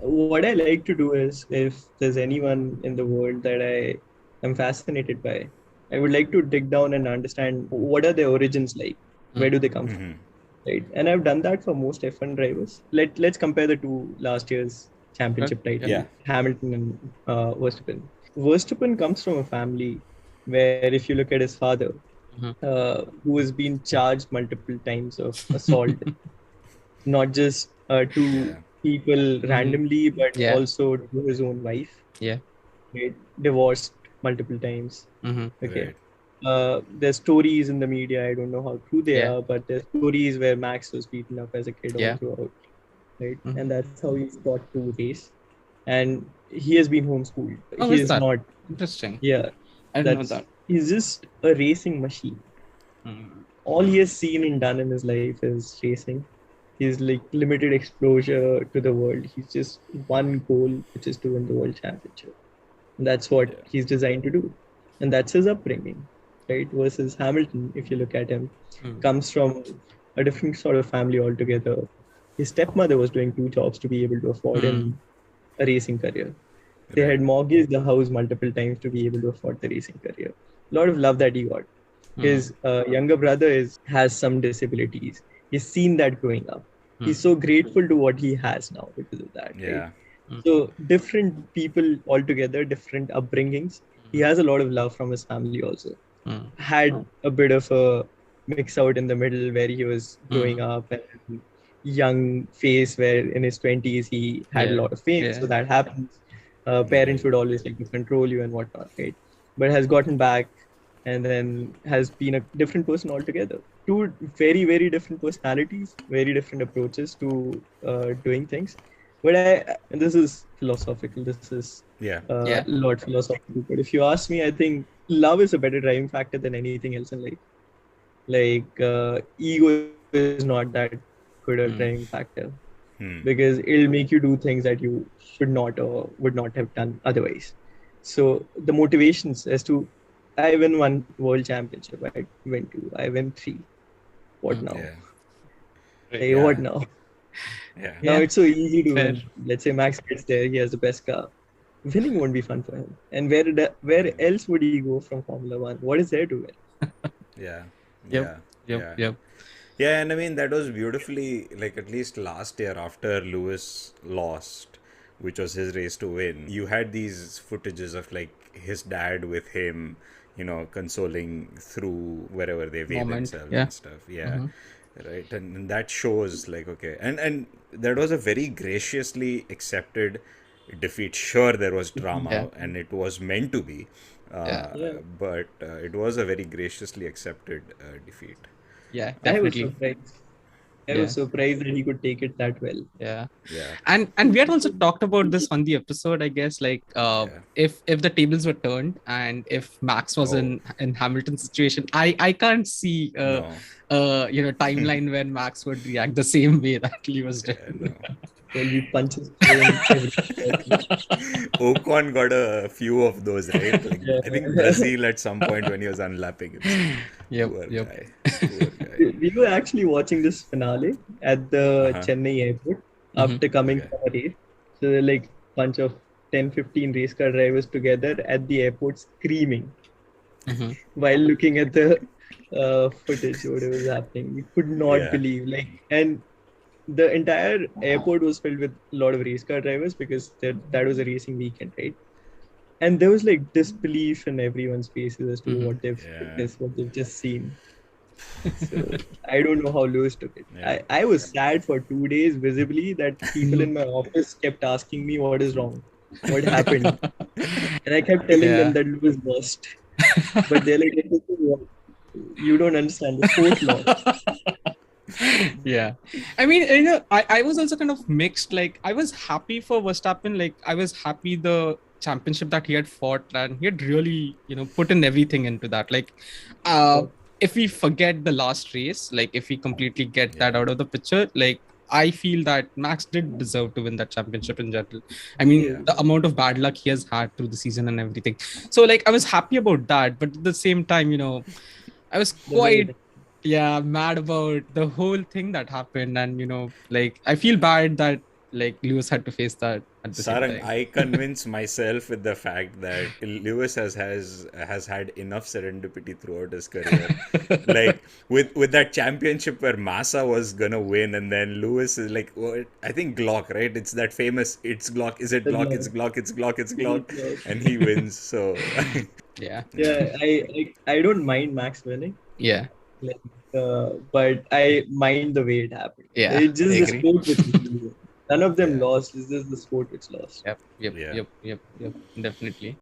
what I like to do is, if there's anyone in the world that I am fascinated by, I would like to dig down and understand what are their origins like, where do they come from, right? And I've done that for most F1 drivers. Let's compare the two last year's championship title, Yeah. Hamilton and Verstappen. Verstappen comes from a family where, if you look at his father, who has been charged multiple times of assault, not just to Yeah. people randomly, but Yeah. also to his own wife. Yeah. Right? Divorced multiple times. Okay. Right. There's stories in the media. I don't know how true they Yeah. are, but there's stories where Max was beaten up as a kid all Yeah. throughout. Right. And that's how he's taught to race. And he has been homeschooled. Oh, He is is that not. interesting? Yeah. I didn't know that. He's just a racing machine. All he has seen and done in his life is racing. He's like limited exposure to the world. He's just one goal, which is to win the world championship. And that's what he's designed to do. And that's his upbringing, right? Versus Hamilton, if you look at him, comes from a different sort of family altogether. His stepmother was doing 2 jobs to be able to afford him a racing career. They had mortgaged the house multiple times to be able to afford the racing career. A lot of love that he got. His younger brother has some disabilities. He's seen that growing up. He's so grateful to what he has now because of that. Yeah. Right? So different people altogether, different upbringings. He has a lot of love from his family also. Had a bit of a mix out in the middle where he was growing up and young phase where in his 20s he had a lot of fame. So that happens. Parents would always like to control you and whatnot, right? But has gotten back and then has been a different person altogether. 2 very, very different personalities, very different approaches to doing things. But and this is philosophical. This is a lot philosophical. But if you ask me, I think love is a better driving factor than anything else in life. Like ego is not that good a driving factor because it'll make you do things that you should not or would not have done otherwise. So the motivations as to I win 1 world championship, I win 2, I win 3. What now? Hey, what now? Now it's so easy to win. Let's say Max gets there, he has the best car. Winning won't be fun for him. And where else would he go from Formula 1? What is there to win? Yep. Yeah, and I mean, that was beautifully, like, at least last year after Lewis lost, which was his race to win, you had these footages of, like, his dad with him, you know, consoling through wherever they weigh themselves and stuff. Yeah. Right. And that shows, like, okay. And that was a very graciously accepted defeat. Sure, there was drama and it was meant to be. But it was a very graciously accepted defeat. Yeah, definitely. I was surprised that he could take it that well. Yeah. And we had also talked about this on the episode, I guess, like if the tables were turned and if Max was in Hamilton's situation, I can't see timeline when Max would react the same way that Lewis did. Well, he punches. Ocon got a few of those, right? Like, I think Brazil at some point when he was unlapping himself. Poor guy. We were actually watching this finale at the Chennai airport after coming from a race. So they're like a bunch of 10-15 race car drivers together at the airport screaming while looking at the footage, what was happening. We could not believe. And the entire airport was filled with a lot of race car drivers because that was a racing weekend, right? And there was like disbelief in everyone's faces as to what they've witnessed, what they've just seen. So I don't know how Lewis took it. I was sad for 2 days visibly that people in my office kept asking me what is wrong, what happened, and I kept telling them that Lewis lost. But they're like, you don't understand the sport law. Yeah, I mean, I was also kind of mixed. Like, I was happy for Verstappen. Like, I was happy the championship that he had fought and he had really, put in everything into that. Like, if we forget the last race, like if we completely get that out of the picture, like I feel that Max did deserve to win that championship in general. I mean, the amount of bad luck he has had through the season and everything. So like, I was happy about that, but at the same time, I was quite mad about the whole thing that happened. And, like, I feel bad that like Lewis had to face that at the Sarang, same time. I convince myself with the fact that Lewis has had enough serendipity throughout his career. Like with that championship where Massa was gonna win, and then Lewis is like, what? I think Glock, right? It's that famous, it's Glock, is it Glock? It's Glock, it's Glock, it's Glock, and he wins. So Yeah. Yeah, I don't mind Max winning. Yeah. Like, but I mind the way it happened. Yeah, It's just I the agree. sport which none of them lost. It's just the sport which lost. Yep. Definitely.